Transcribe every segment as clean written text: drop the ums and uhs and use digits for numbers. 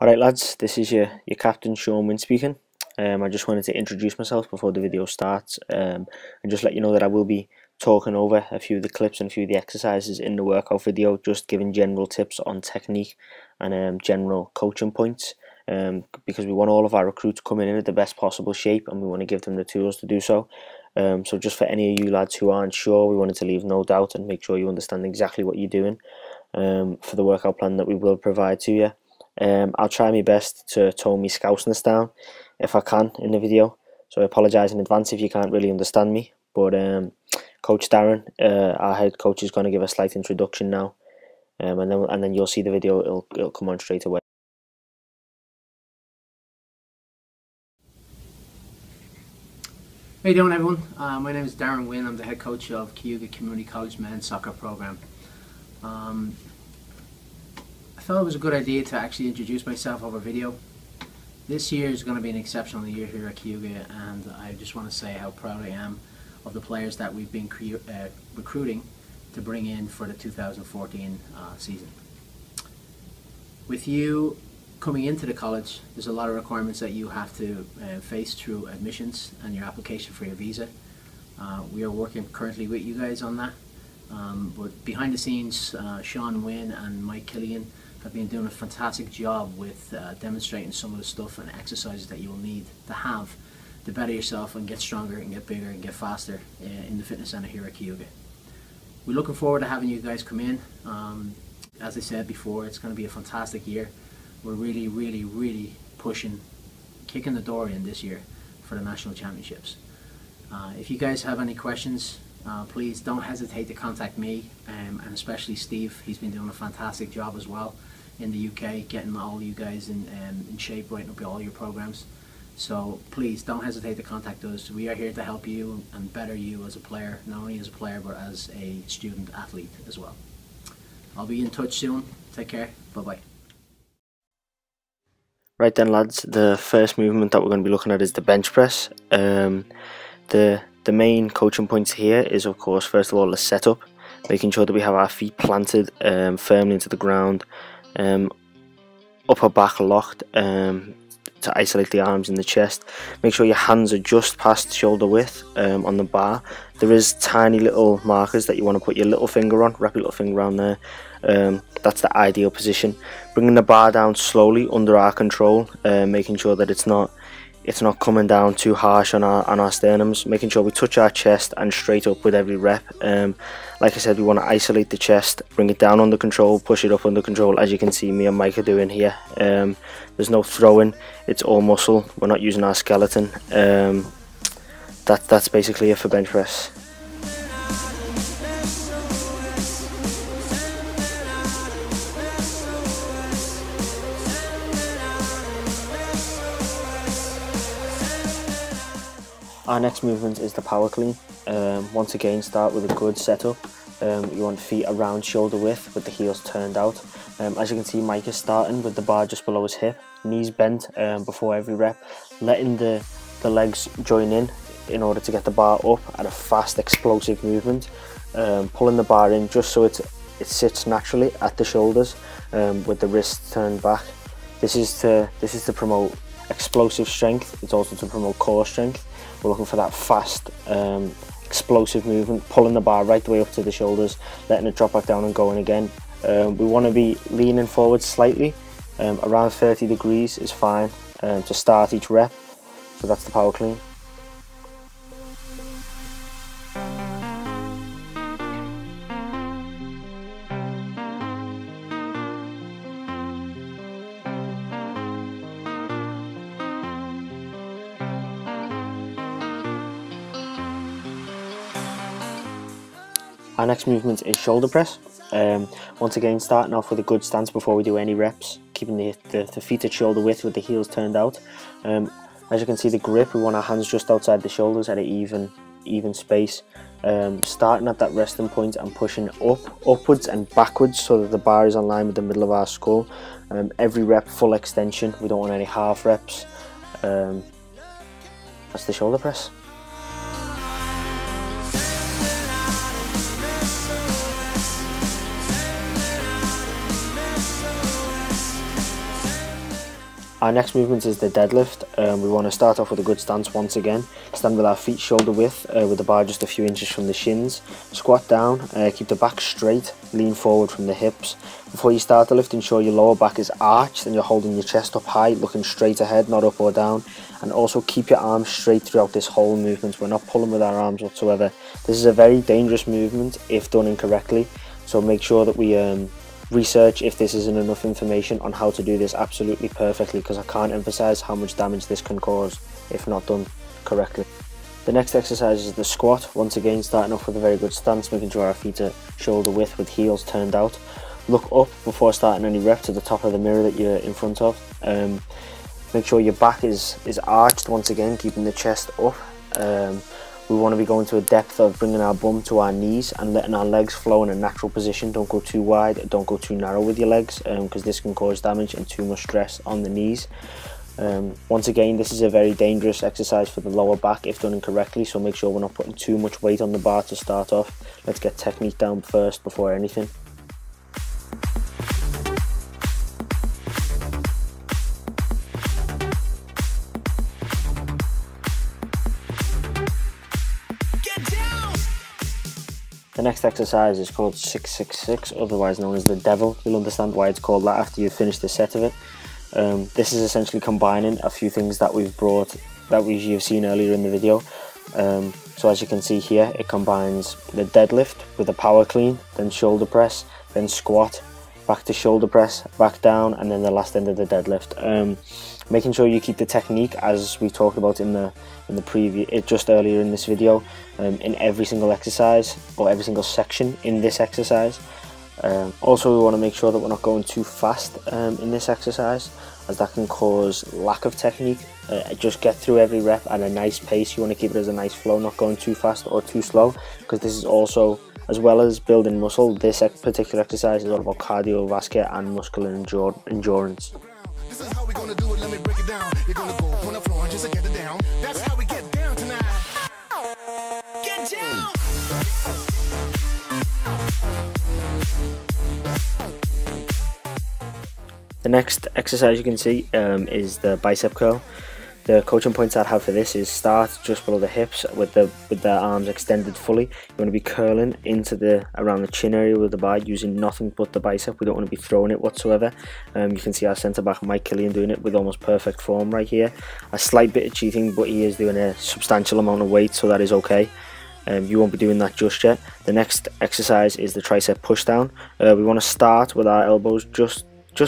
Alright lads, this is your captain Wynne speaking. I just wanted to introduce myself before the video starts and just let you know that I will be talking over a few of the clips and a few of the exercises in the workout video, just giving general tips on technique and general coaching points, because we want all of our recruits coming in at the best possible shape and we want to give them the tools to do so. So just for any of you lads who aren't sure, we wanted to leave no doubt and make sure you understand exactly what you're doing for the workout plan that we will provide to you. I'll try my best to tone my Scousness down if I can in the video, so I apologise in advance if you can't really understand me. But Coach Darren, our head coach, is going to give a slight introduction now, and then you'll see the video. It'll come on straight away. How you doing, everyone? My name is Darren Wynne. I'm the head coach of Cayuga Community College men's soccer program. I thought it was a good idea to actually introduce myself over video. This year is going to be an exceptional year here at Cayuga, and I just want to say how proud I am of the players that we've been recruiting to bring in for the 2014 season. With you coming into the college, there's a lot of requirements that you have to face through admissions and your application for your visa. We are working currently with you guys on that, but behind the scenes, Sean Wynne and Mike Killian have been doing a fantastic job with demonstrating some of the stuff and exercises that you will need to have to better yourself and get stronger and get bigger and get faster in the fitness center here at Cayuga. We're looking forward to having you guys come in. As I said before, it's going to be a fantastic year. We're really pushing, kicking the door in this year for the national championships. If you guys have any questions, please don't hesitate to contact me, and especially Steve. He's been doing a fantastic job as well in the UK, getting all you guys in shape, writing up all your programs. So please don't hesitate to contact us. We are here to help you and better you as a player, not only as a player but as a student athlete as well. I'll be in touch soon. Take care. Bye-bye. Right then lads, the first movement that we're going to be looking at is the bench press. The main coaching points here is, of course, first of all, the setup, making sure that we have our feet planted firmly into the ground, upper back locked to isolate the arms and the chest. Make sure your hands are just past shoulder width on the bar. There is tiny little markers that you want to put your little finger on, wrap your little finger around there. That's the ideal position. Bringing the bar down slowly under our control, making sure that it's not coming down too harsh on our sternums, making sure we touch our chest and straight up with every rep. Like I said, we want to isolate the chest, bring it down under control, push it up under control, as you can see me and Mike are doing here. There's no throwing, it's all muscle. We're not using our skeleton. That's basically it for bench press. Our next movement is the power clean. Once again, start with a good setup. You want feet around shoulder width with the heels turned out. As you can see, Mike is starting with the bar just below his hip, knees bent before every rep, letting the legs join in order to get the bar up at a fast, explosive movement. Pulling the bar in just so it sits naturally at the shoulders with the wrists turned back. This is to promote explosive strength. It's also to promote core strength. We're looking for that fast, explosive movement, pulling the bar right the way up to the shoulders, letting it drop back down and going again. We want to be leaning forward slightly, around 30 degrees is fine to start each rep. So that's the power clean. Our next movement is shoulder press. Once again, starting off with a good stance before we do any reps, keeping the feet at shoulder width with the heels turned out. As you can see, the grip, we want our hands just outside the shoulders at an even space. Starting at that resting point and pushing upwards and backwards so that the bar is in line with the middle of our skull. Every rep full extension, we don't want any half reps. That's the shoulder press. Our next movement is the deadlift. We want to start off with a good stance once again. Stand with our feet shoulder width, with the bar just a few inches from the shins. Squat down, keep the back straight, lean forward from the hips. Before you start the lift, ensure your lower back is arched and you're holding your chest up high, looking straight ahead, not up or down. And also keep your arms straight throughout this whole movement. We're not pulling with our arms whatsoever. This is a very dangerous movement if done incorrectly, so make sure that we research if this isn't enough information on how to do this absolutely perfectly, because I can't emphasize how much damage this can cause if not done correctly. The next exercise is the squat. Once again, starting off with a very good stance, making sure our feet are shoulder width with heels turned out. Look up before starting any rep to the top of the mirror that you're in front of. Make sure your back is arched once again, keeping the chest up. We want to be going to a depth of bringing our bum to our knees and letting our legs flow in a natural position. Don't go too wide, don't go too narrow with your legs, because this can cause damage and too much stress on the knees. Once again, this is a very dangerous exercise for the lower back if done incorrectly, so make sure we're not putting too much weight on the bar to start off. Let's get technique down first before anything. The next exercise is called 666, otherwise known as the devil. You'll understand why it's called that after you've finished the set of it. This is essentially combining a few things that you've seen earlier in the video. So as you can see here, it combines the deadlift with a power clean, then shoulder press, then squat, back to shoulder press, back down, and then the last end of the deadlift. Making sure you keep the technique as we talked about in the previous, just earlier in this video, in every single exercise or every single section in this exercise. Also, we want to make sure that we're not going too fast in this exercise, as that can cause lack of technique. Just get through every rep at a nice pace. You want to keep it as a nice flow, not going too fast or too slow, because this is also, as well as building muscle, this particular exercise is all about cardiovascular and muscular endurance. This is how we're gonna do it, let me break it down. You're gonna go on the floor and just get it down. That's how we get down tonight. Get down! The next exercise you can see is the bicep curl. The coaching points I'd have for this is start just below the hips with the arms extended fully. You want to be curling into around the chin area with the bar, using nothing but the bicep. We don't want to be throwing it whatsoever. You can see our centre back Killian doing it with almost perfect form right here. A slight bit of cheating, but he is doing a substantial amount of weight, so that is okay. You won't be doing that just yet. The next exercise is the tricep push down. We want to start with our elbows just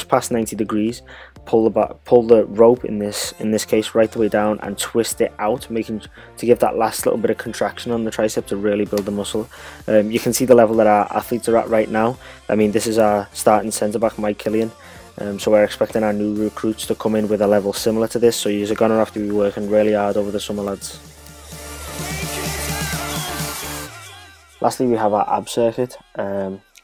past 90 degrees. Pull the rope in this case right the way down and twist it out, to give that last little bit of contraction on the tricep to really build the muscle. You can see the level that our athletes are at right now. I mean, this is our starting centre back Killian. So we're expecting our new recruits to come in with a level similar to this, so you're going to have to be working really hard over the summer, lads. Lastly, we have our ab circuit.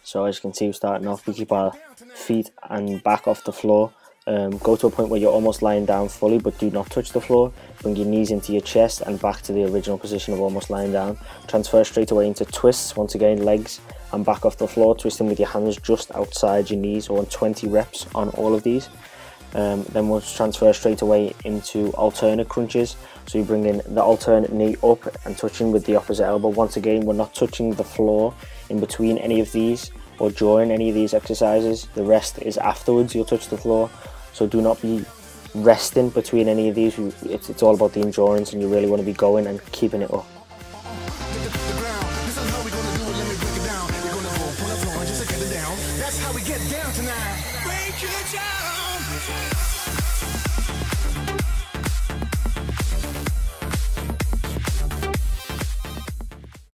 So as you can see, we're starting off, we keep our feet and back off the floor. Go to a point where you're almost lying down fully, but do not touch the floor. Bring your knees into your chest and back to the original position of almost lying down. Transfer straight away into twists, once again legs and back off the floor, twisting with your hands just outside your knees. We want 20 reps on all of these. Then we'll transfer straight away into alternate crunches. So you bring in the alternate knee up and touching with the opposite elbow. Once again, we're not touching the floor in between any of these or during any of these exercises. The rest is afterwards you'll touch the floor, so do not be resting between any of these. It's all about the endurance, and you really want to be going and keeping it up. That's how we get down tonight.